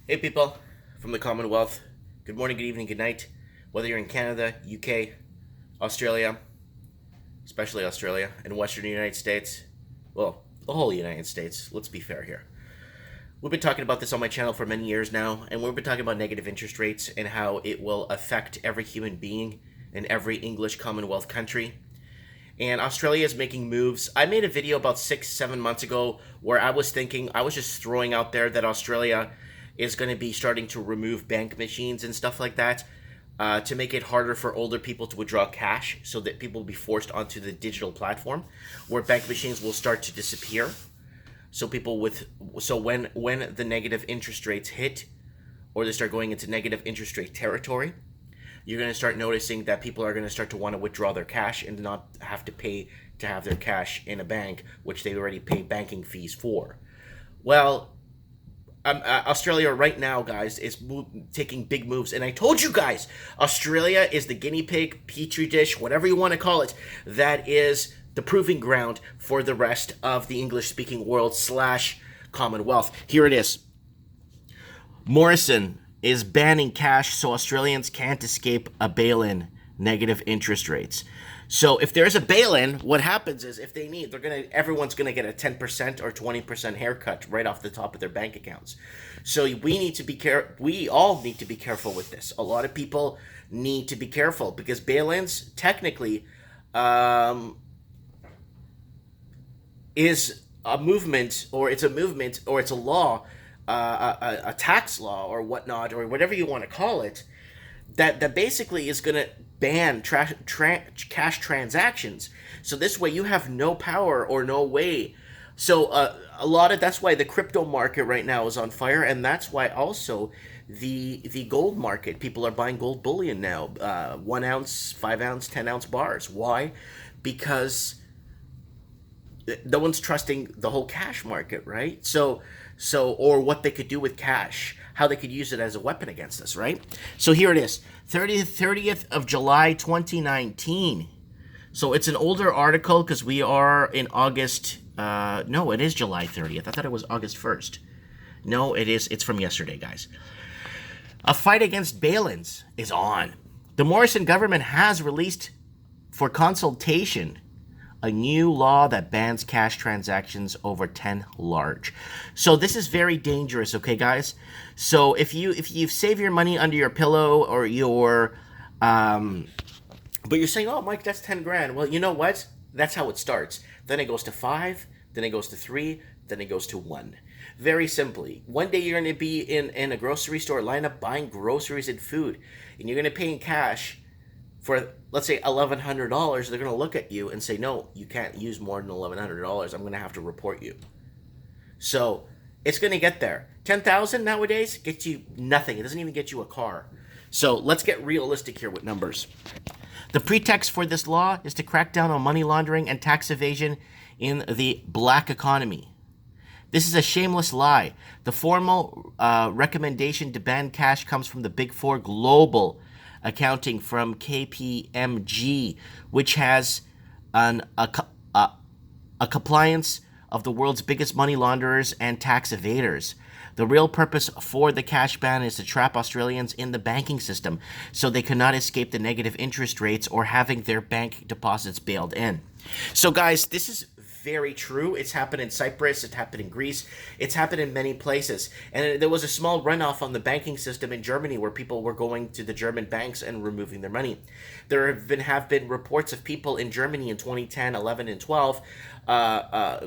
Hey people from the Commonwealth, good morning, good evening, good night. Whether you're in Canada, UK, Australia, especially Australia, and Western United States, well, the whole United States, let's be fair here. We've been talking about this on my channel for many years now, and we've been talking about negative interest rates and how it will affect every human being in every English Commonwealth country. And Australia is making moves. I made a video about 6, 7 months ago where I was just throwing out there that Australia is going to be starting to remove bank machines and stuff like that to make it harder for older people to withdraw cash so that people will be forced onto the digital platform where bank machines will start to disappear. So when the negative interest rates hit or they start going into negative interest rate territory, you're going to start noticing that people are going to start to want to withdraw their cash and not have to pay to have their cash in a bank, which they already pay banking fees for. Well, Australia right now, guys, is taking big moves. And I told you guys, Australia is the guinea pig, petri dish, whatever you want to call it, that is the proving ground for the rest of the English-speaking world / Commonwealth. Here it is. Morrison is banning cash so Australians can't escape a bail-in, negative interest rates. So if there's a bail-in, what happens is if they need, everyone's gonna get a 10% or 20% haircut right off the top of their bank accounts. So we all need to be careful with this. A lot of people need to be careful because bail-ins technically is a movement or it's a law, a tax law or whatnot, or whatever you want to call it, that basically is going to ban cash transactions. So this way you have no power or no way. So that's why the crypto market right now is on fire, and that's why also the gold market, people are buying gold bullion now, 1 ounce, 5 ounce, 10 ounce bars. Why? Because no one's trusting the whole cash market, right? So or what they could do with cash, how they could use it as a weapon against us, right? So here it is, 30th of July 2019. So it's an older article because we are in August. No, it is July 30th. I thought it was August 1st. No, it's from yesterday, guys. A fight against bail-ins is on. The Morrison government has released for consultation a new law that bans cash transactions over 10 large. So this is very dangerous, okay, guys? So if you save your money under your pillow or but you're saying, oh, Mike, that's 10 grand. Well, you know what? That's how it starts. Then it goes to 5, then it goes to 3, then it goes to 1. Very simply, one day you're going to be in a grocery store line up buying groceries and food, and you're going to pay in cash for, let's say, $1,100, they're going to look at you and say, no, you can't use more than $1,100. I'm going to have to report you. So it's going to get there. 10,000 nowadays gets you nothing. It doesn't even get you a car. So let's get realistic here with numbers. The pretext for this law is to crack down on money laundering and tax evasion in the black economy. This is a shameless lie. The formal recommendation to ban cash comes from the Big Four Global Accounting from KPMG, which has a compliance of the world's biggest money launderers and tax evaders. The real purpose for the cash ban is to trap Australians in the banking system so they cannot escape the negative interest rates or having their bank deposits bailed in. So guys, this is very true. It's happened in Cyprus, it happened in Greece, it's happened in many places. And there was a small runoff on the banking system in Germany where people were going to the German banks and removing their money. There have been reports of people in Germany in 2010, 11, and 12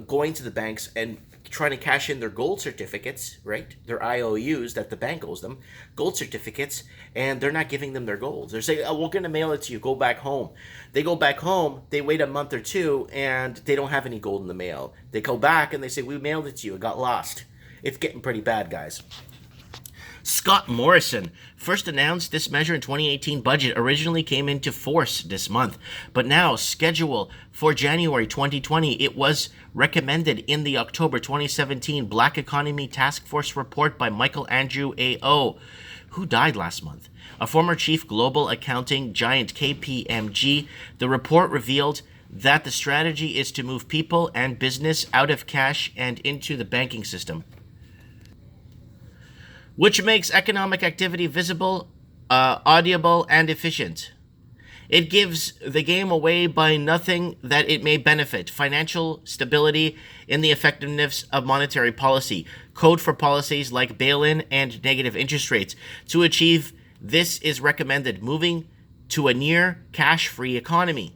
going to the banks and trying to cash in their gold certificates, right? Their IOUs that the bank owes them, gold certificates, and they're not giving them their gold. They're saying, oh, we're going to mail it to you. Go back home. They go back home, they wait a month or two, and they don't have any gold in the mail. They go back and they say, we mailed it to you. It got lost. It's getting pretty bad, guys. Scott Morrison first announced this measure in 2018 budget, originally came into force this month, but now scheduled for January 2020. It was recommended in the October 2017 Black Economy Task Force report by Michael Andrew A.O., who died last month, a former chief global accounting giant KPMG. The report revealed that the strategy is to move people and business out of cash and into the banking system. which makes economic activity visible, audible, and efficient. It gives the game away by nothing that it may benefit: financial stability in the effectiveness of monetary policy, code for policies like bail-in and negative interest rates. To achieve this is recommended moving to a near cash-free economy.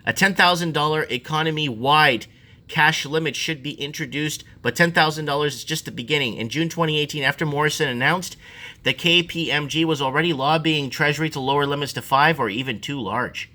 A $10,000 economy-wide cash limit should be introduced, but $10,000 is just the beginning. In June 2018, after Morrison announced that KPMG was already lobbying Treasury to lower limits to 5 or even too large.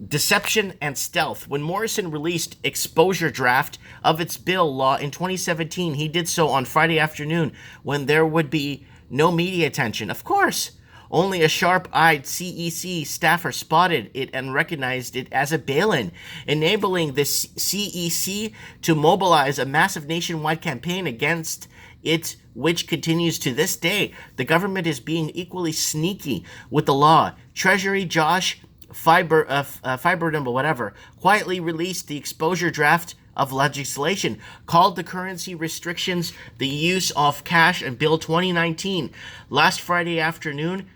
Deception and stealth. When Morrison released exposure draft of its bill law in 2017, he did so on Friday afternoon when there would be no media attention. Of course, only a sharp-eyed CEC staffer spotted it and recognized it as a bail-in, enabling the CEC to mobilize a massive nationwide campaign against it, which continues to this day. The government is being equally sneaky with the law. Treasury Josh Fiberdum, whatever, quietly released the exposure draft of legislation called the Currency Restrictions, the Use of Cash and Bill 2019 last Friday afternoon,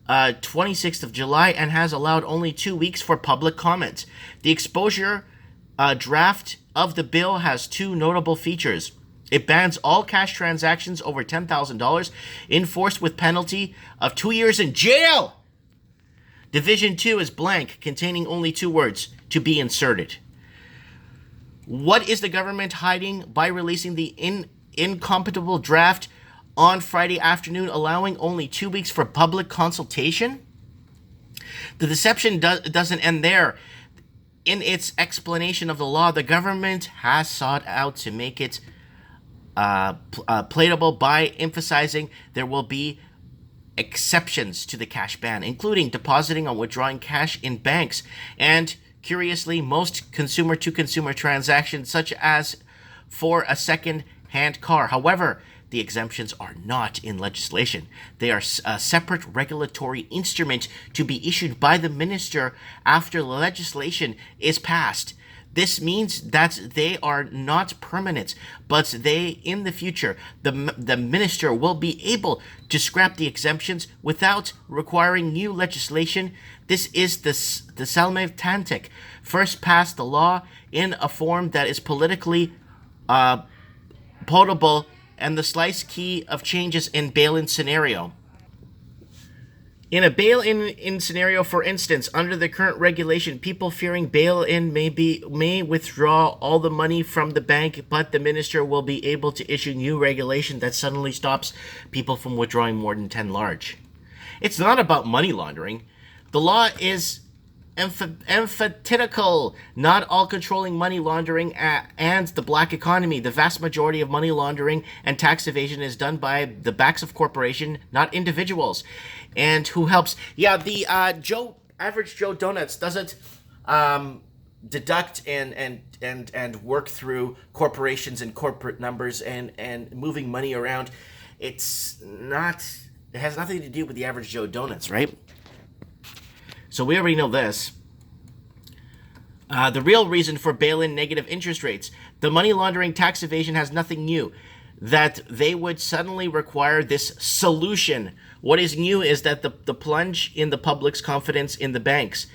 26th of July, and has allowed only 2 weeks for public comment. The exposure draft of the bill has two notable features. It bans all cash transactions over $10,000, enforced with penalty of 2 years in jail. Division 2 is blank, containing only 2 words, to be inserted. What is the government hiding by releasing the incompatible draft on Friday afternoon, allowing only 2 weeks for public consultation? The deception doesn't end there. In its explanation of the law, the government has sought out to make it palatable by emphasizing there will be exceptions to the cash ban, including depositing or withdrawing cash in banks, and curiously, most consumer-to-consumer transactions, such as for a second-hand car. However, the exemptions are not in legislation. They are a separate regulatory instrument to be issued by the minister after the legislation is passed. This means that they are not permanent, but in the future, the minister will be able to scrap the exemptions without requiring new legislation. This is the Salmatantic first passed the law in a form that is politically potable and the slice key of changes in bail-in scenario. In a bail-in scenario, for instance, under the current regulation, people fearing bail-in may withdraw all the money from the bank, but the minister will be able to issue new regulation that suddenly stops people from withdrawing more than 10 large. It's not about money laundering. The law is emphatical, not all controlling money laundering and the black economy. The vast majority of money laundering and tax evasion is done by the backs of corporation, not individuals. And who helps? Yeah, the average Joe Donuts doesn't deduct and work through corporations and corporate numbers and moving money around. It has nothing to do with the average Joe Donuts, right? So we already know this. The real reason for bail-in negative interest rates. The money laundering tax evasion has nothing new. That they would suddenly require this solution. What is new is that the plunge in the public's confidence in the banks,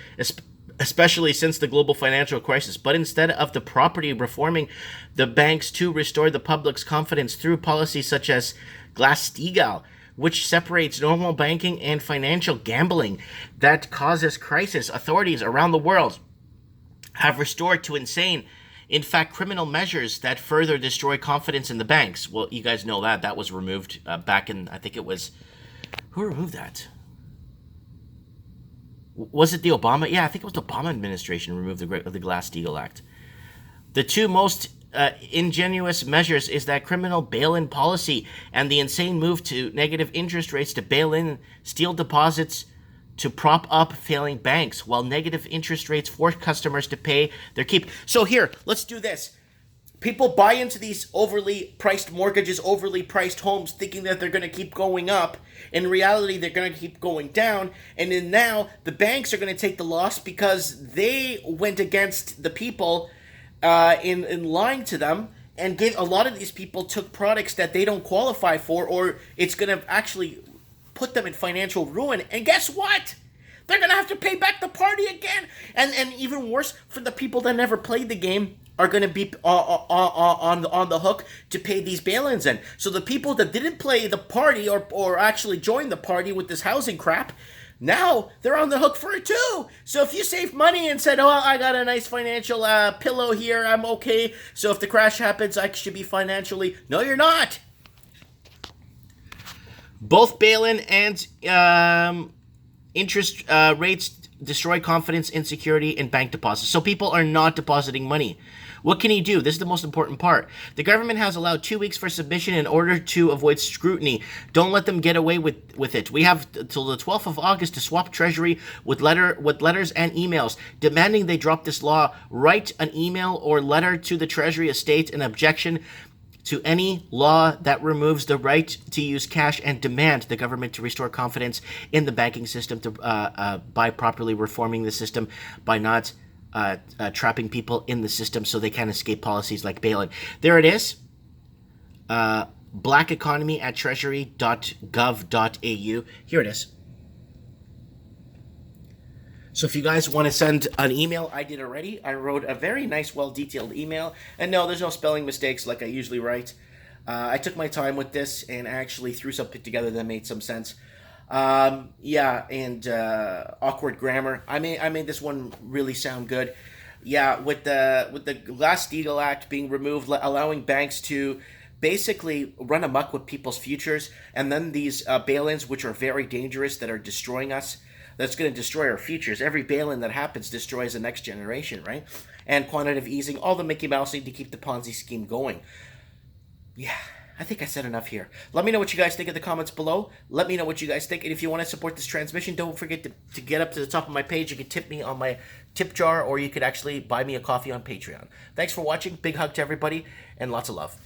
especially since the global financial crisis. But instead of the property reforming the banks to restore the public's confidence through policies such as Glass-Steagall, which separates normal banking and financial gambling that causes crisis, authorities around the world have restored to insane, in fact, criminal measures that further destroy confidence in the banks. Well, you guys know that was removed back in, I think it was, who removed that? Was it the Obama? Yeah, I think it was the Obama administration removed the Glass-Steagall Act. The two most ingenious measures is that criminal bail-in policy and the insane move to negative interest rates to bail in steal deposits to prop up failing banks, while negative interest rates force customers to pay their keep. So here, let's do this. People buy into these overly priced mortgages, overly priced homes, thinking that they're going to keep going up. In reality, they're going to keep going down. And then now the banks are going to take the loss because they went against the people in lying to them. and a lot of these people took products that they don't qualify for, or it's going to actually put them in financial ruin. And guess what? They're going to have to pay back the party again. And even worse, for the people that never played the game, are going to be on the hook to pay these bail-ins in. So the people that didn't play the party or actually join the party with this housing crap, now they're on the hook for it too. So if you saved money and said, oh, I got a nice financial pillow here, I'm okay, so if the crash happens, I should be financially... No, you're not. Both bail-in and interest rates destroy confidence and security in bank deposits. So people are not depositing money. What can he do? This is the most important part. The government has allowed 2 weeks for submission in order to avoid scrutiny. Don't let them get away with it. We have till the 12th of August to swap Treasury with letters and emails, demanding they drop this law. Write an email or letter to the Treasury estate in objection to any law that removes the right to use cash, and demand the government to restore confidence in the banking system by properly reforming the system, by not trapping people in the system so they can't escape policies like bail-in. There it is. Black economy at treasury.gov.au. Here it is. So if you guys want to send an email, I did already. I wrote a very nice, well-detailed email. And no, there's no spelling mistakes like I usually write. I took my time with this and actually threw something together that made some sense. Awkward grammar. I made this one really sound good. Yeah, with the Glass-Steagall Act being removed, allowing banks to basically run amok with people's futures, and then these bail-ins, which are very dangerous, that are destroying us. That's going to destroy our futures. Every bail-in that happens destroys the next generation, right? And quantitative easing, all the Mickey Mouse need to keep the Ponzi scheme going. Yeah, I think I said enough here. Let me know what you guys think in the comments below. Let me know what you guys think. And if you want to support this transmission, don't forget to get up to the top of my page. You can tip me on my tip jar, or you could actually buy me a coffee on Patreon. Thanks for watching. Big hug to everybody, and lots of love.